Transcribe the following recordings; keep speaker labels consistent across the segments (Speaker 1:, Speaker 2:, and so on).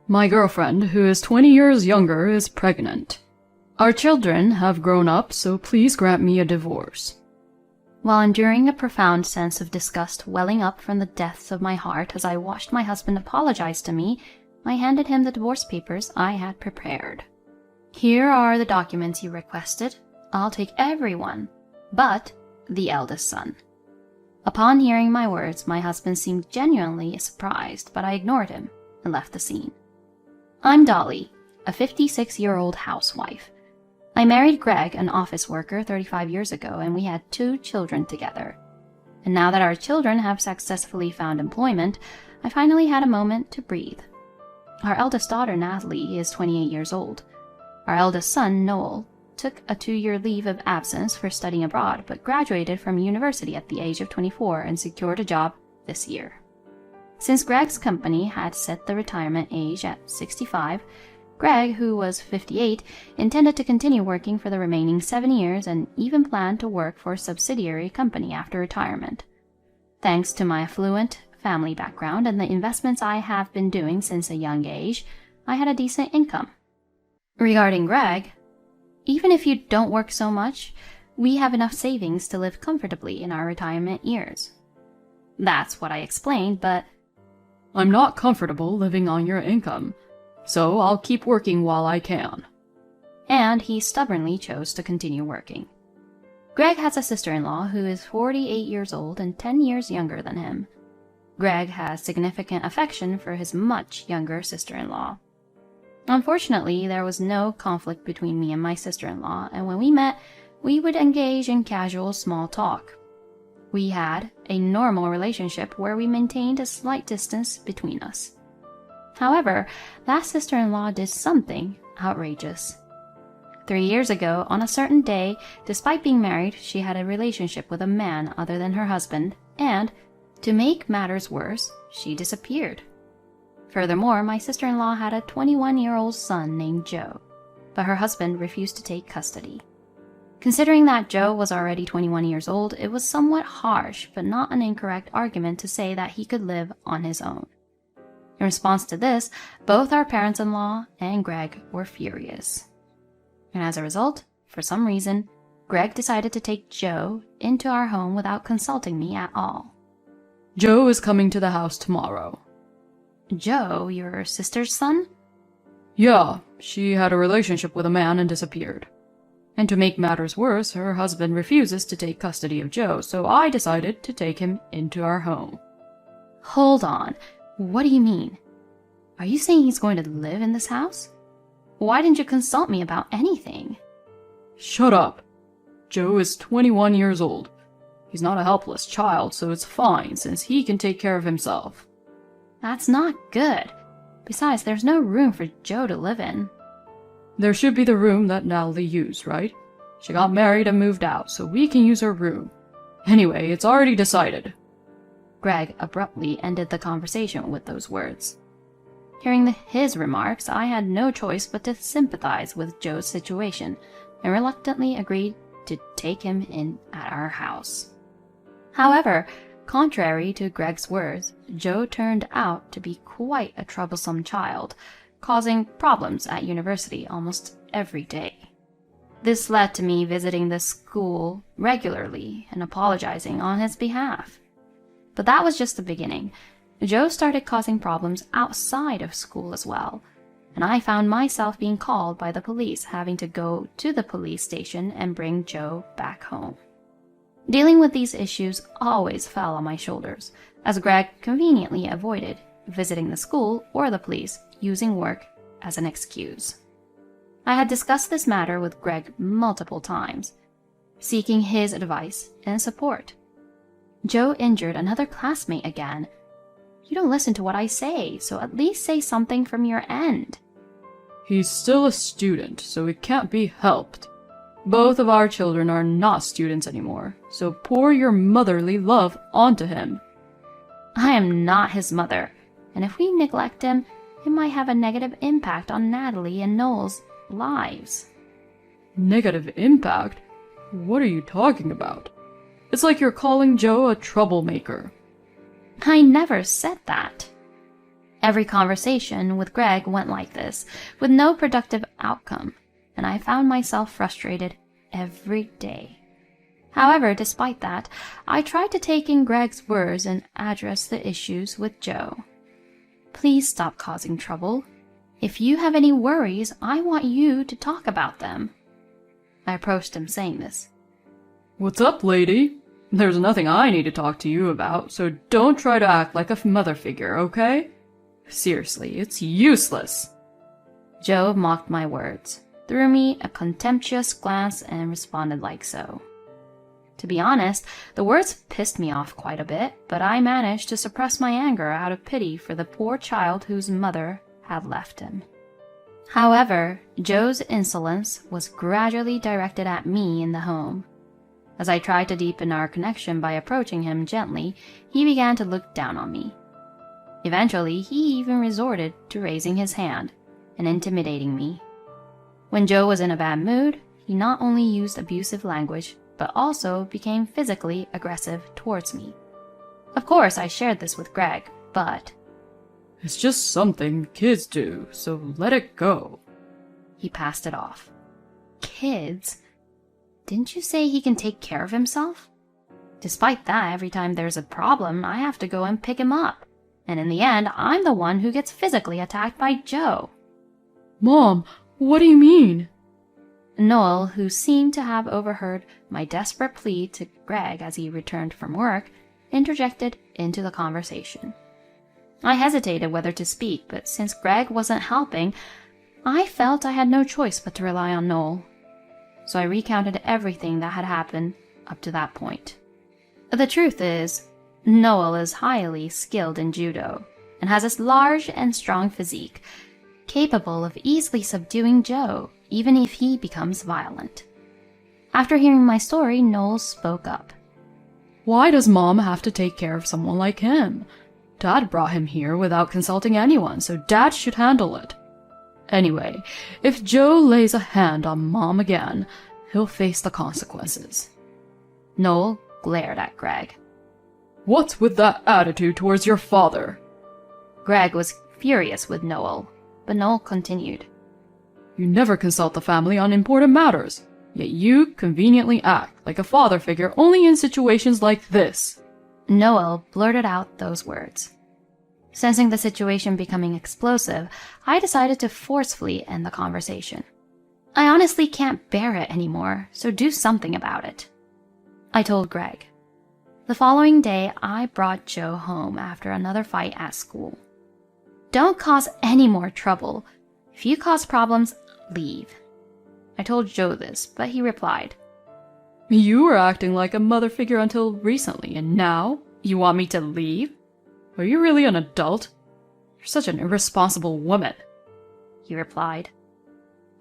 Speaker 1: My girlfriend, who is 20 years younger, is pregnant. Our children have grown up, so please grant me a divorce.
Speaker 2: While enduring a profound sense of disgust welling up from the depths of my heart as I watched my husband apologize to me, I handed him the divorce papers I had prepared. Here are the documents you requested. I'll take everyone, but the eldest son. Upon hearing my words, my husband seemed genuinely surprised, but I ignored him and left the scene. I'm Dolly, a 56-year-old housewife. I married Greg, an office worker, 35 years ago, and we had 2 children together. And now that our children have successfully found employment, I finally had a moment to breathe. Our eldest daughter, Natalie, is 28 years old. Our eldest son, Noel, took a 2-year leave of absence for studying abroad, but graduated from university at the age of 24 and secured a job this year. Since Greg's company had set the retirement age at 65, Greg, who was 58, intended to continue working for the remaining 7 years and even planned to work for a subsidiary company after retirement. Thanks to my affluent family background and the investments I have been doing since a young age, I had a decent income. Regarding Greg, even if you don't work so much, we have enough savings to live comfortably in our retirement years. That's what I explained, but
Speaker 1: I'm not comfortable living on your income, so I'll keep working while I can.
Speaker 2: And he stubbornly chose to continue working. Greg has a sister-in-law who is 48 years old and 10 years younger than him. Greg has significant affection for his much younger sister-in-law. Unfortunately, there was no conflict between me and my sister-in-law, and when we met, we would engage in casual small talk. We had a normal relationship where we maintained a slight distance between us. However, that sister-in-law did something outrageous. 3 years ago, on a certain day, despite being married, she had a relationship with a man other than her husband, and, to make matters worse, she disappeared. Furthermore, my sister-in-law had a 21-year-old son named Joe, but her husband refused to take custody. Considering that Joe was already 21 years old, it was somewhat harsh, but not an incorrect argument to say that he could live on his own. In response to this, both our parents-in-law and Greg were furious. And as a result, for some reason, Greg decided to take Joe into our home without consulting me at all.
Speaker 1: Joe is coming to the house tomorrow.
Speaker 2: Joe, your sister's son?
Speaker 1: Yeah, she had a relationship with a man and disappeared. And to make matters worse, her husband refuses to take custody of Joe, so I decided to take him into our home.
Speaker 2: Hold on. What do you mean? Are you saying he's going to live in this house? Why didn't you consult me about anything?
Speaker 1: Shut up. Joe is 21 years old. He's not a helpless child, so it's fine since he can take care of himself.
Speaker 2: That's not good. Besides, there's no room for Joe to live in.
Speaker 1: There should be the room that Natalie used, right? She got married and moved out, so we can use her room. Anyway, it's already decided.
Speaker 2: Greg abruptly ended the conversation with those words. Hearing his remarks, I had no choice but to sympathize with Joe's situation and reluctantly agreed to take him in at our house. However, contrary to Greg's words, Joe turned out to be quite a troublesome child, causing problems at university almost every day. This led to me visiting the school regularly and apologizing on his behalf. But that was just the beginning. Joe started causing problems outside of school as well, and I found myself being called by the police, having to go to the police station and bring Joe back home. Dealing with these issues always fell on my shoulders, as Greg conveniently avoided visiting the school or the police, using work as an excuse. I had discussed this matter with Greg multiple times, seeking his advice and support. Joe injured another classmate again. You don't listen to what I say, so at least say something from your end.
Speaker 1: He's still a student, so it can't be helped. Both of our children are not students anymore, so pour your motherly love onto him.
Speaker 2: I am not his mother, and if we neglect him, it might have a negative impact on Natalie and Noel's lives.
Speaker 1: Negative impact? What are you talking about? It's like you're calling Joe a troublemaker.
Speaker 2: I never said that. Every conversation with Greg went like this, with no productive outcome, and I found myself frustrated every day. However, despite that, I tried to take in Greg's words and address the issues with Joe. Please stop causing trouble. If you have any worries, I want you to talk about them. I approached him saying this.
Speaker 1: What's up, lady? There's nothing I need to talk to you about, so don't try to act like a mother figure, okay? Seriously, it's useless.
Speaker 2: Joe mocked my words, threw me a contemptuous glance, and responded like so. To be honest, the words pissed me off quite a bit, but I managed to suppress my anger out of pity for the poor child whose mother had left him. However, Joe's insolence was gradually directed at me in the home. As I tried to deepen our connection by approaching him gently, he began to look down on me. Eventually, he even resorted to raising his hand and intimidating me. When Joe was in a bad mood, he not only used abusive language, but also became physically aggressive towards me. Of course, I shared this with Greg, but
Speaker 1: It's just something kids do, so let it go.
Speaker 2: He passed it off. Kids? Didn't you say he can take care of himself? Despite that, every time there's a problem, I have to go and pick him up. And in the end, I'm the one who gets physically attacked by Joe.
Speaker 1: Mom, what do you mean?
Speaker 2: Noel, who seemed to have overheard my desperate plea to Greg as he returned from work, interjected into the conversation. I hesitated whether to speak, but since Greg wasn't helping, I felt I had no choice but to rely on Noel. So I recounted everything that had happened up to that point. The truth is, Noel is highly skilled in judo and has a large and strong physique, capable of easily subduing Joe, even if he becomes violent. After hearing my story, Noel spoke up.
Speaker 1: Why does Mom have to take care of someone like him? Dad brought him here without consulting anyone, so Dad should handle it. Anyway, if Joe lays a hand on Mom again, he'll face the consequences.
Speaker 2: Noel glared at Greg.
Speaker 1: What's with that attitude towards your father?
Speaker 2: Greg was furious with Noel, but Noel continued.
Speaker 1: You never consult the family on important matters, yet you conveniently act like a father figure only in situations like this.
Speaker 2: Noel blurted out those words. Sensing the situation becoming explosive, I decided to forcefully end the conversation. I honestly can't bear it anymore, so do something about it. I told Greg. The following day, I brought Joe home after another fight at school. Don't cause any more trouble. If you cause problems, leave. I told Joe this, but he replied,
Speaker 1: You were acting like a mother figure until recently, and now you want me to leave? Are you really an adult? You're such an irresponsible woman, he replied.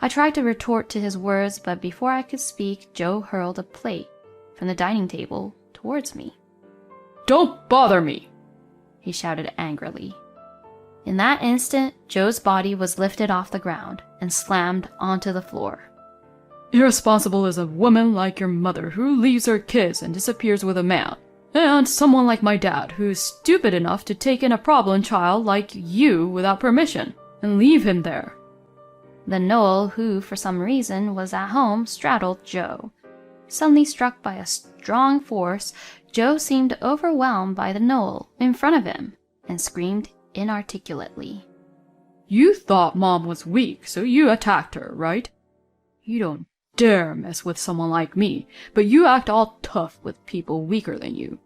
Speaker 1: I tried to retort to his words, but before I could speak, Joe hurled a plate from the dining table towards me. Don't bother me,
Speaker 2: he shouted angrily. In that instant, Joe's body was lifted off the ground and slammed onto the floor.
Speaker 1: Irresponsible is a woman like your mother who leaves her kids and disappears with a man. And someone like my dad who is stupid enough to take in a problem child like you without permission and leave him there.
Speaker 2: Then Noel, who for some reason was at home, straddled Joe. Suddenly struck by a strong force, Joe seemed overwhelmed by the Noel in front of him and screamed inarticulately.
Speaker 1: You thought Mom was weak, so you attacked her, right? You don't dare mess with someone like me, but you act all tough with people weaker than you.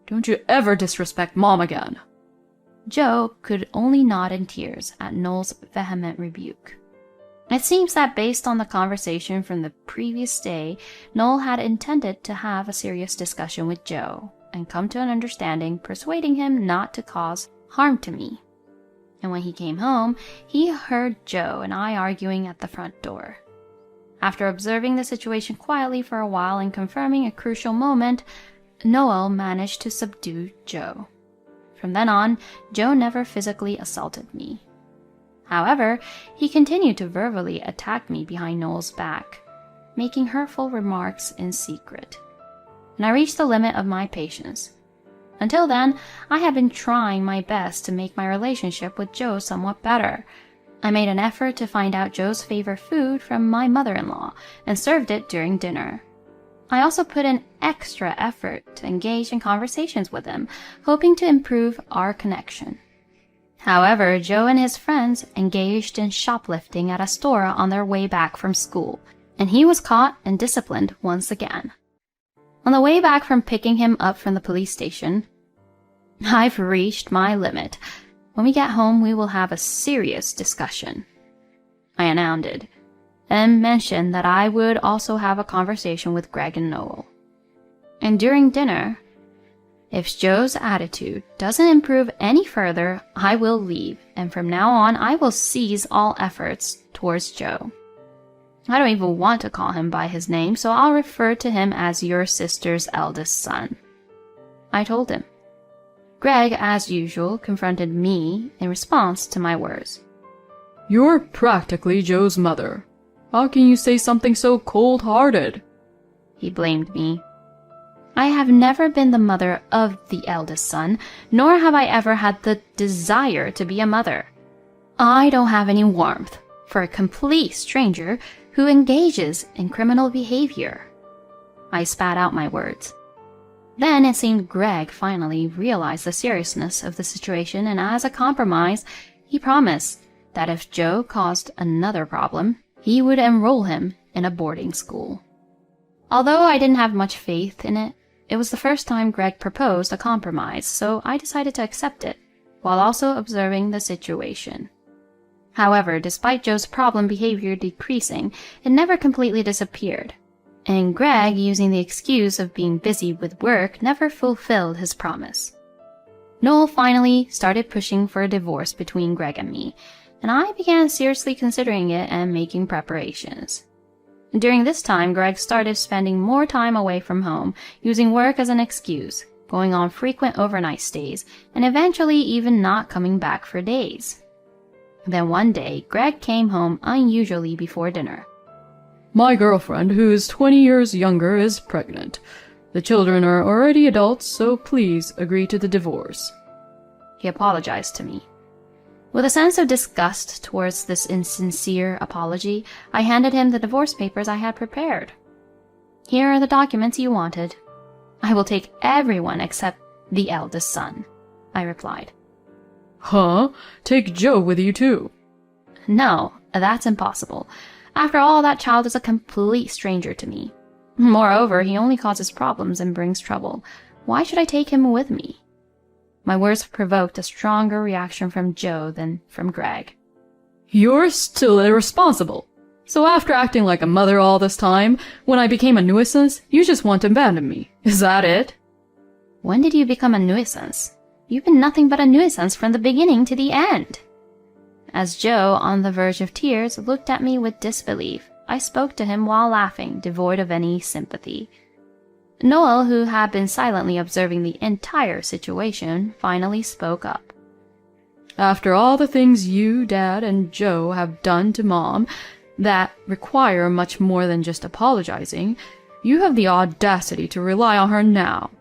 Speaker 1: Don't you ever disrespect Mom again.
Speaker 2: Joe could only nod in tears at Noel's vehement rebuke. It seems that based on the conversation from the previous day, Noel had intended to have a serious discussion with Joe and come to an understanding, persuading him not to cause harm to me. And when he came home, he heard Joe and I arguing at the front door. After observing the situation quietly for a while and confirming a crucial moment, Noel managed to subdue Joe. From then on, Joe never physically assaulted me. However, he continued to verbally attack me behind Noel's back, making hurtful remarks in secret. And I reached the limit of my patience. Until then, I had been trying my best to make my relationship with Joe somewhat better. I made an effort to find out Joe's favorite food from my mother-in-law and served it during dinner. I also put in extra effort to engage in conversations with him, hoping to improve our connection. However, Joe and his friends engaged in shoplifting at a store on their way back from school, and he was caught and disciplined once again. On the way back from picking him up from the police station, I've reached my limit. When we get home, we will have a serious discussion, I announced, and mentioned that I would also have a conversation with Greg and Noel. And during dinner, if Joe's attitude doesn't improve any further, I will leave, and from now on, I will cease all efforts towards Joe. I don't even want to call him by his name, so I'll refer to him as your sister's eldest son, I told him. Greg, as usual, confronted me in response to my words.
Speaker 1: You're practically Joe's mother. How can you say something so cold-hearted?
Speaker 2: He blamed me. I have never been the mother of the eldest son, nor have I ever had the desire to be a mother. I don't have any warmth for a complete stranger who engages in criminal behavior. I spat out my words. Then it seemed Greg finally realized the seriousness of the situation, and as a compromise, he promised that if Joe caused another problem, he would enroll him in a boarding school. Although I didn't have much faith in it, it was the first time Greg proposed a compromise, so I decided to accept it, while also observing the situation. However, despite Joe's problem behavior decreasing, it never completely disappeared, and Greg, using the excuse of being busy with work, never fulfilled his promise. Noel finally started pushing for a divorce between Greg and me, and I began seriously considering it and making preparations. During this time, Greg started spending more time away from home, using work as an excuse, going on frequent overnight stays, and eventually even not coming back for days. Then one day, Greg came home unusually before dinner.
Speaker 1: My girlfriend, who is 20 years younger, is pregnant. The children are already adults, so please agree to the divorce.
Speaker 2: He apologized to me. With a sense of disgust towards this insincere apology, I handed him the divorce papers I had prepared. Here are the documents you wanted. I will take everyone except the eldest son, I replied.
Speaker 1: Huh? Take Joe with you too.
Speaker 2: No, that's impossible. After all, that child is a complete stranger to me. Moreover, he only causes problems and brings trouble. Why should I take him with me? My words provoked a stronger reaction from Joe than from Greg.
Speaker 1: You're still irresponsible. So after acting like a mother all this time, when I became a nuisance, you just want to abandon me. Is that it?
Speaker 2: When did you become a nuisance? You've been nothing but a nuisance from the beginning to the end. As Joe, on the verge of tears, looked at me with disbelief, I spoke to him while laughing, devoid of any sympathy. Noel, who had been silently observing the entire situation, finally spoke up.
Speaker 1: After all the things you, Dad, and Joe have done to Mom that require much more than just apologizing, you have the audacity to rely on her now.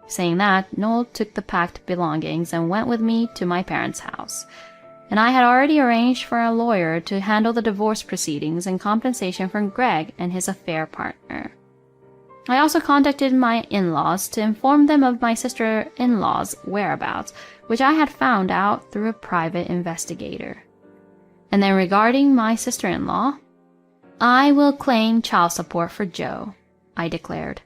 Speaker 1: Saying that, Noel took the packed belongings and went with me to my parents' house, and I had already arranged for a lawyer to handle the divorce proceedings in compensation from Greg and his affair partner. I also contacted my in-laws to inform them of my sister-in-law's whereabouts, which I had found out through a private investigator. And then regarding my sister-in-law, I will claim child support for Joe, I declared.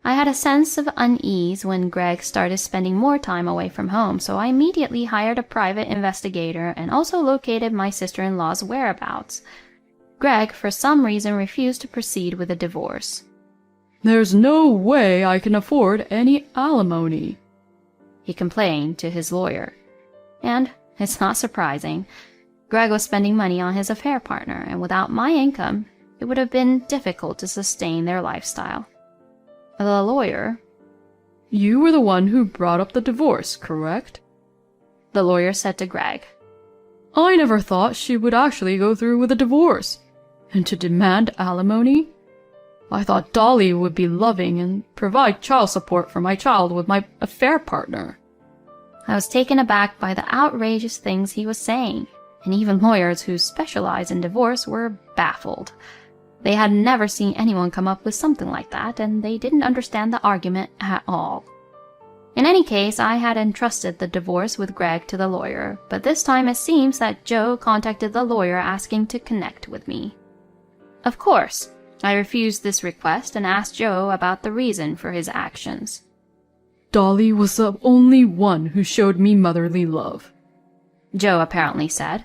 Speaker 1: I had a sense of unease when Greg started spending more time away from home, so I immediately hired a private investigator and also located my sister-in-law's whereabouts. Greg, for some reason, refused to proceed with the divorce. There's no way I can afford any alimony, he complained to his lawyer. And it's not surprising. Greg was spending money on his affair partner, and without my income, it would have been difficult to sustain their lifestyle. The lawyer, You were the one who brought up the divorce, correct? The lawyer said to Greg. I never thought she would actually go through with a divorce. And to demand alimony? I thought Dolly would be loving and provide child support for my child with my affair partner.
Speaker 2: I was taken aback by the outrageous things he was saying, and even lawyers who specialize in divorce were baffled. They had never seen anyone come up with something like that, and they didn't understand the argument at all. In any case, I had entrusted the divorce with Greg to the lawyer, but this time it seems that Joe contacted the lawyer asking to connect with me. Of course, I refused this request and asked Joe about the reason for his actions.
Speaker 1: Dolly was the only one who showed me motherly love,
Speaker 2: Joe apparently said.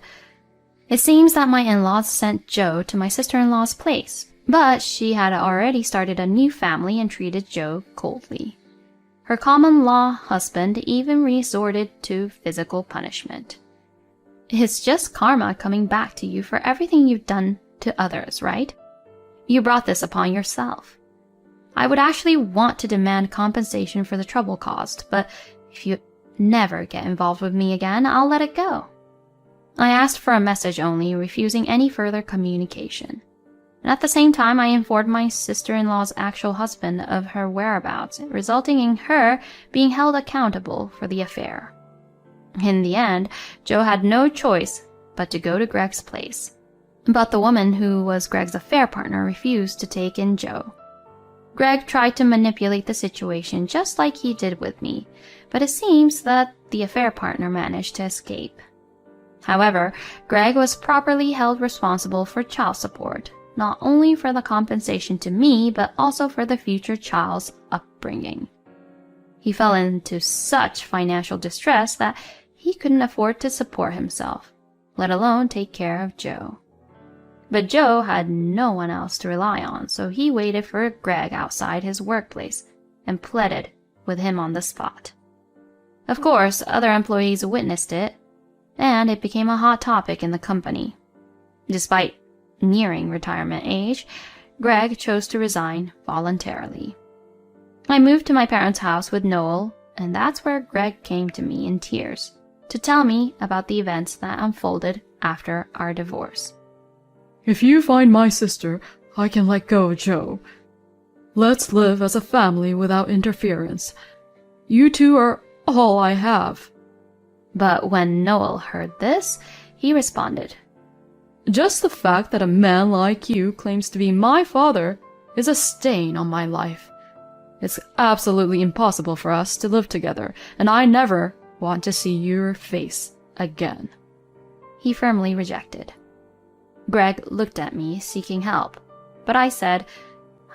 Speaker 2: It seems that my in-laws sent Joe to my sister-in-law's place, but she had already started a new family and treated Joe coldly. Her common-law husband even resorted to physical punishment. It's just karma coming back to you for everything you've done to others, right? You brought this upon yourself. I would actually want to demand compensation for the trouble caused, but if you never get involved with me again, I'll let it go. I asked for a message only, refusing any further communication. And at the same time, I informed my sister-in-law's actual husband of her whereabouts, resulting in her being held accountable for the affair. In the end, Joe had no choice but to go to Greg's place. But the woman who was Greg's affair partner refused to take in Joe. Greg tried to manipulate the situation just like he did with me, but it seems that the affair partner managed to escape. However, Greg was properly held responsible for child support, not only for the compensation to me, but also for the future child's upbringing. He fell into such financial distress that he couldn't afford to support himself, let alone take care of Joe. But Joe had no one else to rely on, so he waited for Greg outside his workplace and pleaded with him on the spot. Of course, other employees witnessed it, and it became a hot topic in the company. Despite nearing retirement age, Greg chose to resign voluntarily. I moved to my parents' house with Noel, and that's where Greg came to me in tears to tell me about the events that unfolded after our divorce.
Speaker 1: If you find my sister, I can let go of Joe. Let's live as a family without interference. You two are all I have.
Speaker 2: But when Noel heard this, he responded,
Speaker 1: Just the fact that a man like you claims to be my father is a stain on my life. It's absolutely impossible for us to live together, and I never want to see your face again.
Speaker 2: He firmly rejected. Greg looked at me, seeking help, but I said,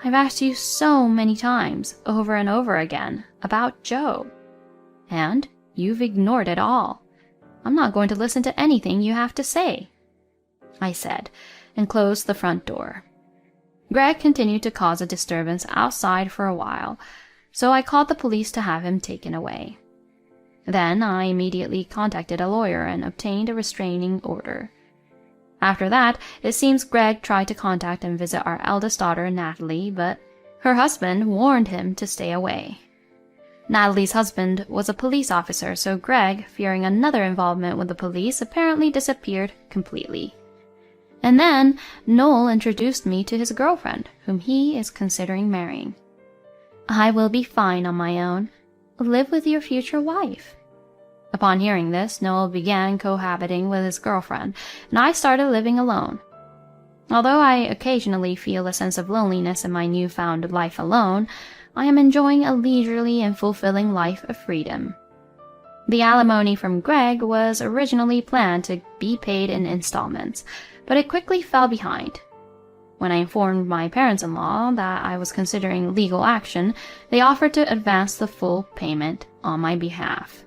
Speaker 2: I've asked you so many times, over and over again, about Joe, and you've ignored it all. I'm not going to listen to anything you have to say, I said, and closed the front door. Greg continued to cause a disturbance outside for a while, so I called the police to have him taken away. Then I immediately contacted a lawyer and obtained a restraining order. After that, it seems Greg tried to contact and visit our eldest daughter, Natalie, but her husband warned him to stay away. Natalie's husband was a police officer, so Greg, fearing another involvement with the police, apparently disappeared completely. And then Noel introduced me to his girlfriend, whom he is considering marrying. I will be fine on my own. Live with your future wife. Upon hearing this, Noel began cohabiting with his girlfriend, and I started living alone. Although I occasionally feel a sense of loneliness in my newfound life alone, I am enjoying a leisurely and fulfilling life of freedom. The alimony from Greg was originally planned to be paid in installments, but it quickly fell behind. When I informed my parents-in-law that I was considering legal action, they offered to advance the full payment on my behalf.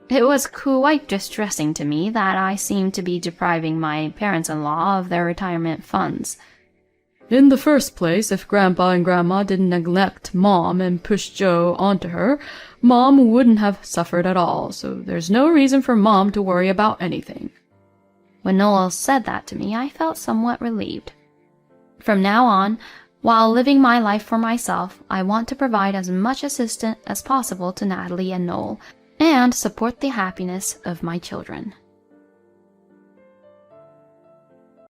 Speaker 2: It was quite distressing to me that I seemed to be depriving my parents-in-law of their retirement funds.
Speaker 1: In the first place, if Grandpa and Grandma didn't neglect Mom and push Joe onto her, Mom wouldn't have suffered at all, so there's no reason for Mom to worry about anything.
Speaker 2: When Noel said that to me, I felt somewhat relieved. From now on, while living my life for myself, I want to provide as much assistance as possible to Natalie and Noel, and support the happiness of my children.